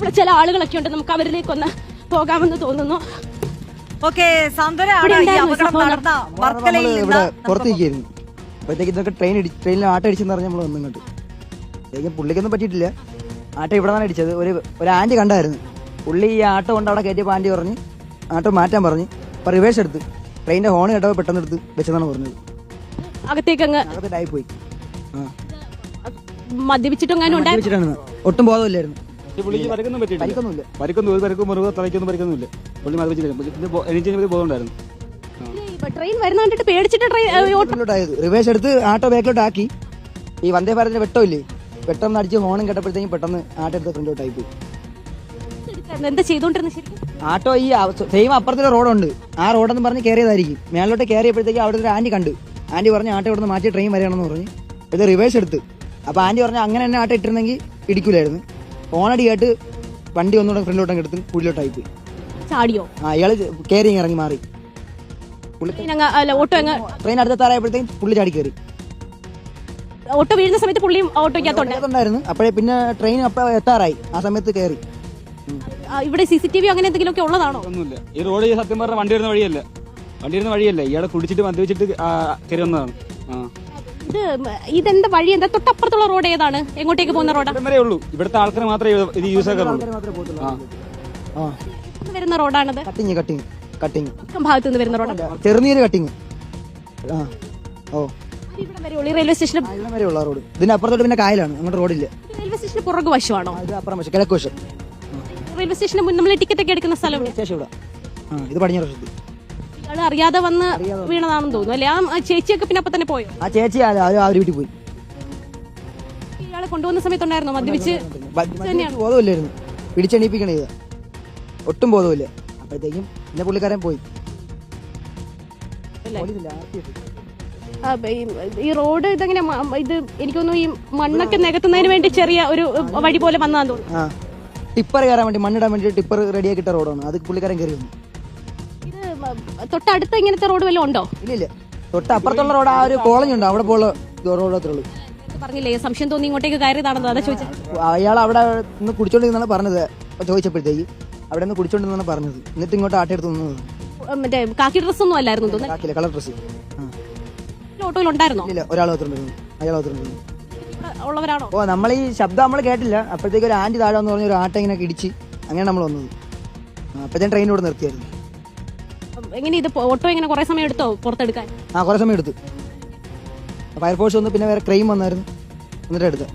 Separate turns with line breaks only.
ഇവിടെ ചില ആളുകളൊക്കെ ഉണ്ട്, നമുക്ക് അവരിലേക്കൊന്ന് പോകാമെന്ന് തോന്നുന്നു.
ഓക്കെ,
പുറത്തേക്കായിരുന്നു. അപ്പോഴത്തേക്ക് ഇതൊക്കെ ട്രെയിനിൽ ആട്ട അടിച്ചെന്ന് പറഞ്ഞ് നമ്മൾ വന്നിങ്ങോട്ട്. പുള്ളിക്കൊന്നും പറ്റിയിട്ടില്ല. ആട്ട ഇവിടെ നിന്നാണ് അടിച്ചത്. ഒരു ആന്റി കണ്ടായിരുന്നു. പുള്ളി ഈ ആട്ടോ കൊണ്ട് അവിടെ കയറ്റിയപ്പോൾ ആന്റി പറഞ്ഞ് ആട്ടോ മാറ്റാൻ പറഞ്ഞ് അപ്പൊ റിവേഴ്സ് എടുത്ത് ട്രെയിനിന്റെ ഹോൺ കേട്ടപ്പോൾ പെട്ടെന്ന് എടുത്ത് വെച്ചെന്നാണ് പറഞ്ഞത്. അകത്തേക്കായി പോയി.
മദ്യപിച്ചിട്ടാണ്.
ഒട്ടും ബോധമില്ലായിരുന്നു.
പുള്ളിക്ക് ബോധമുണ്ടായിരുന്നു.
ട്രെയിൻ വരുന്ന കണ്ടിട്ട് പേടിച്ചിട്ട്
റിവേഴ്സ് എടുത്ത് ആട്ടോ ബാക്കിലോട്ട് ആക്കി. ഈ വന്ദേ ഭാരതിന്റെ വെട്ടമില്ലേ, പെട്ടെന്ന് അടിച്ച് ഹോണും കേട്ടപ്പോഴത്തേക്കും പെട്ടെന്ന് ആട്ടോ എടുത്ത് ഫ്രണ്ടിലോട്ടായി പോയി.
എന്താ ചെയ്തോണ്ടിരുന്നത് ശരിക്കും?
ആട്ടോ ഈ സെയിം അപ്പുറത്തൊരു റോഡുണ്ട്, ആ റോഡെന്ന് പറഞ്ഞ് കയറിയതായിരിക്കും. മേലോട്ട് കയറിയപ്പോഴത്തേക്ക് അവിടെ ഒരു ആന്റി കണ്ട്. ആന്റി പറഞ്ഞ് ആട്ടോ ഇവിടെ നിന്ന് മാറ്റി ട്രെയിൻ വരികയാണെന്ന് പറഞ്ഞ് ഇത് റിവേഴ്സ് എടുത്ത്. അപ്പൊ ആന്റി പറഞ്ഞ അങ്ങനെ തന്നെ ആട്ടോ ഇട്ടിരുന്നെങ്കിൽ ഇടിക്കൂലായിരുന്നു. ഹോണടി കേട്ട് വണ്ടി ഒന്നുകൂടെ ഫ്രണ്ടിലോട്ടങ്ങ് എടുത്ത് കുഴിയിലോട്ടായി പോയി.
ചാടിയോ?
അയാള് കയറി ഇറങ്ങി മാറി. ട്രെയിൻ അടുത്താറായപ്പോഴത്തേക്കും പുള്ളി ചാടി കയറി.
ഓട്ടോ വീഴുന്ന സമയത്ത് പുള്ളിയും ഓട്ടോയ്ക്കകത്തുണ്ടായിരുന്നു.
അപ്പോഴേ പിന്നെ ട്രെയിൻ അപ്പൊ എത്താറായി, ആ സമയത്ത് കയറി.
ഇവിടെ CCTV അങ്ങനെ എന്തെങ്കിലും ഒക്കെ ഉള്ളതാണോ?
ഒന്നുമില്ല. ഈ റോഡ് സത്യം പറഞ്ഞ വണ്ടി വരുന്ന വഴിയല്ല. ഇയാളെ കുടിച്ചിട്ട് മദ്യപിച്ചിട്ട് കയറി വന്നതാണ്.
ഇതെന്താ വഴി? എന്താ തൊട്ടപ്പുറത്തുള്ള റോഡ് ഏതാണ്? എങ്ങോട്ടേക്ക് പോകുന്ന റോഡാ?
ഉള്ളൂ. ഇവിടുത്തെ ആൾക്കാർ മാത്രമേ ഇത് യൂസ് ആക്കാറുള്ളൂ.
വരുന്ന റോഡാണത്.
കട്ടിങ്
ഭാഗത്ത് നിന്ന് വരുന്ന റോഡ്.
ചെറുനീര് കട്ടിങ്.
റെയിൽവേ സ്റ്റേഷൻ
വരെയുള്ള റോഡ്. ഇതിന്റെ അപ്പുറത്തോട്ട് പിന്നെ കായലാണ്, അങ്ങോട്ട് റോഡില്ല.
റെയിൽവേ സ്റ്റേഷന് പുറകു വശമാണോ?
അപ്പുറം വശം, കിഴക്ക് വശം.
റെയിൽവേ സ്റ്റേഷന് മുന്നിൽ നമ്മൾ ടിക്കറ്റ് ഒക്കെ എടുക്കുന്ന സ്ഥലം
ഇത് പടിഞ്ഞാറ് വശത്ത്.
ഇയാള് അറിയാതെ വന്ന് വീണതാണെന്ന് തോന്നുന്നു അല്ലെ? ആ ചേച്ചിയൊക്കെ പിന്നെ അപ്പൊ തന്നെ പോയോ?
ആ ചേച്ചി ആ വീട്ടിൽ പോയി.
ഇയാളെ കൊണ്ടുവന്ന സമയത്തുണ്ടായിരുന്നോ മദ്യപിച്ച്?
ബോധമില്ലായിരുന്നു, പിടിച്ചെണീപ്പിക്കണ ചെയ്ത. ഒട്ടും ബോധമില്ല. അപ്പോഴത്തേക്കും പിന്നെ പുള്ളിക്കാരൻ പോയി.
ഈ റോഡ് ഇതെങ്ങനെ ഇത് എനിക്ക് തോന്നുന്നു ഈ മണ്ണൊക്കെ നികത്തുന്നതിന് വേണ്ടി ചെറിയ ഒരു വഴി പോലെ വന്നതാന്ന് തോന്നുന്നു.
ടിപ്പർ കയറാൻ വേണ്ടി, മണ്ണിടാൻ വേണ്ടി ടിപ്പർ റെഡിയാക്കിട്ട റോഡാണ്. അത് പുള്ളിക്കാരൻ കയറി വന്നു.
ഇത് തൊട്ടടുത്ത് ഇങ്ങനത്തെ റോഡ് വല്ലതും ഉണ്ടോ?
ഇല്ല. തൊട്ടപ്പുറത്തുള്ള റോഡ്, ആ ഒരു കോളനി ഉണ്ട്, അവിടെ പോലുള്ള റോഡത്രേ
പറഞ്ഞില്ലേ സംശയം തോന്നി ഇങ്ങോട്ടേക്ക് കയറിയതാണെന്നോ? അതാ ചോദിച്ചത്.
അയാൾ അവിടെ നിന്ന് കുടിച്ചോണ്ടിരുന്നാണ് പറഞ്ഞത്. ചോദിച്ചപ്പോഴത്തേക്ക് അവിടെ നിന്ന് കുടിച്ചോണ്ടിരുന്നാണ് പറഞ്ഞത്. എന്നിട്ട് ഇങ്ങോട്ട് ആട്ടെടുത്ത് നിന്നത്.
മറ്റേ കാക്കി ഡ്രസ് ഒന്നും അല്ലായിരുന്നു തോന്നുന്നു.
Colour dress.
ഓട്ടോയിൽ ഉണ്ടായിരുന്നോ?
ഇല്ല, ഒരാൾ മാത്രം. അയാൾ മാത്രം
ഉള്ളവരാണോ?
നമ്മൾ ഈ ശബ്ദം നമ്മൾ കേട്ടില്ല. അപ്പോഴത്തേക്ക് ഒരു ആന്റി താഴെ എന്ന് പറഞ്ഞ ഒരു ആട്ട ഇങ്ങനെ ഇടിച്ച് അങ്ങനെ നമ്മൾ വന്നത്. അപ്പോഴത്തേക്കും ട്രെയിൻ ഇവിടെ നിർത്തിയായിരുന്നു.
എങ്ങനെ ഇത് ഓട്ടോ ഇങ്ങനെ കുറെ സമയം എടുത്തോ പുറത്തെടുക്കാൻ?
കുറെ സമയം എടുത്തു. ഫയർഫോഴ്സ് വന്ന് പിന്നെ വേറെ ക്രെയിം വന്നായിരുന്നു, എന്നിട്ട് എടുത്ത്.